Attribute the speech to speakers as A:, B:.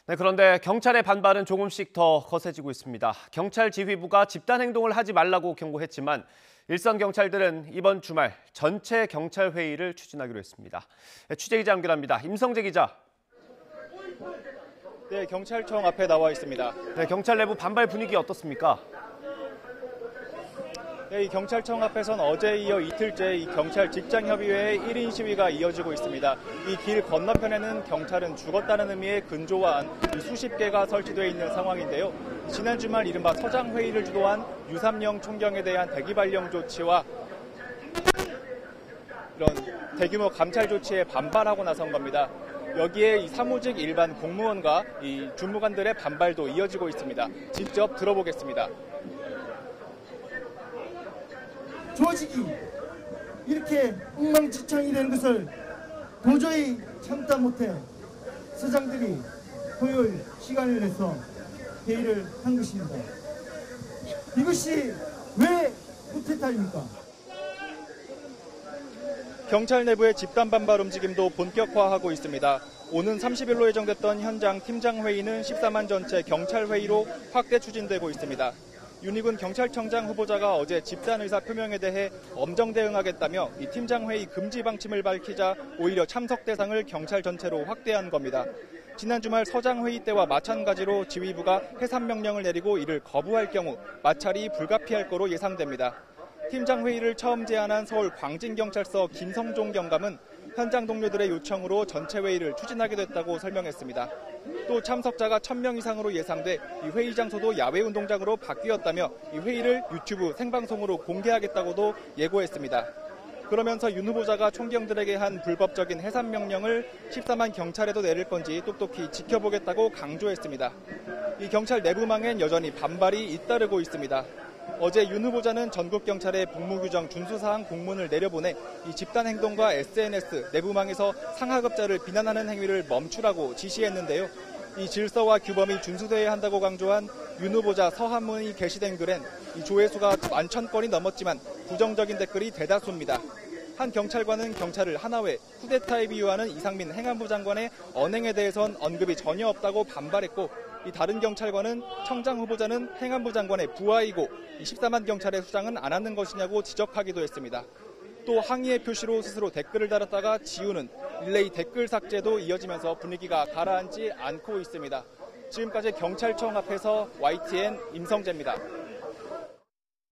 A: 네, 그런데 경찰의 반발은 조금씩 더 거세지고 있습니다. 경찰 지휘부가 집단 행동을 하지 말라고 경고했지만 일선 경찰들은 이번 주말 전체 경찰 회의를 추진하기로 했습니다. 취재기자 연결합니다. 임성재 기자.
B: 네, 경찰청 앞에 나와 있습니다.
A: 네, 경찰 내부 반발 분위기 어떻습니까?
B: 네, 이 경찰청 앞에선 어제에 이어 이틀째 이 경찰 직장협의회의 1인 시위가 이어지고 있습니다. 이 길 건너편에는 경찰은 죽었다는 의미의 근조와 수십 개가 설치되어 있는 상황인데요. 지난 주말 이른바 서장회의를 주도한 유삼영 총경에 대한 대기발령 조치와 이런 대규모 감찰 조치에 반발하고 나선 겁니다. 여기에 이 사무직 일반 공무원과 이 주무관들의 반발도 이어지고 있습니다. 직접 들어보겠습니다.
C: 조직이 이렇게 엉망진창이 된 것을 도저히 참다 못해 서장들이 토요일 시간을 내서 회의를 한 것입니다. 이것이 왜 쿠데타입니까?
B: 경찰 내부의 집단 반발 움직임도 본격화하고 있습니다. 오는 30일로 예정됐던 현장 팀장 회의는 14만 전체 경찰 회의로 확대 추진되고 있습니다. 윤희군 경찰청장 후보자가 어제 집단 의사 표명에 대해 엄정 대응하겠다며 이 팀장 회의 금지 방침을 밝히자 오히려 참석 대상을 경찰 전체로 확대한 겁니다. 지난 주말 서장 회의 때와 마찬가지로 지휘부가 해산 명령을 내리고 이를 거부할 경우 마찰이 불가피할 거로 예상됩니다. 팀장 회의를 처음 제안한 서울 광진경찰서 김성종 경감은 현장 동료들의 요청으로 전체 회의를 추진하게 됐다고 설명했습니다. 또 참석자가 1000명 이상으로 예상돼 이 회의 장소도 야외 운동장으로 바뀌었다며 이 회의를 유튜브 생방송으로 공개하겠다고도 예고했습니다. 그러면서 윤 후보자가 총경들에게 한 불법적인 해산 명령을 14만 경찰에도 내릴 건지 똑똑히 지켜보겠다고 강조했습니다. 이 경찰 내부망엔 여전히 반발이 잇따르고 있습니다. 어제 윤 후보자는 전국경찰에 복무규정 준수사항 공문을 내려보내 이 집단 행동과 SNS, 내부망에서 상하급자를 비난하는 행위를 멈추라고 지시했는데요. 이 질서와 규범이 준수돼야 한다고 강조한 윤 후보자 서한문이 게시된 글엔 이 조회수가 10,000건이 넘었지만 부정적인 댓글이 대다수입니다. 한 경찰관은 경찰을 하나회, 쿠데타에 비유하는 이상민 행안부 장관의 언행에 대해선 언급이 전혀 없다고 반발했고 이 다른 경찰관은 청장 후보자는 행안부 장관의 부하이고 14만 경찰의 수장은 안 하는 것이냐고 지적하기도 했습니다. 또 항의의 표시로 스스로 댓글을 달았다가 지우는 릴레이 댓글 삭제도 이어지면서 분위기가 가라앉지 않고 있습니다. 지금까지 경찰청 앞에서 YTN 임성재입니다.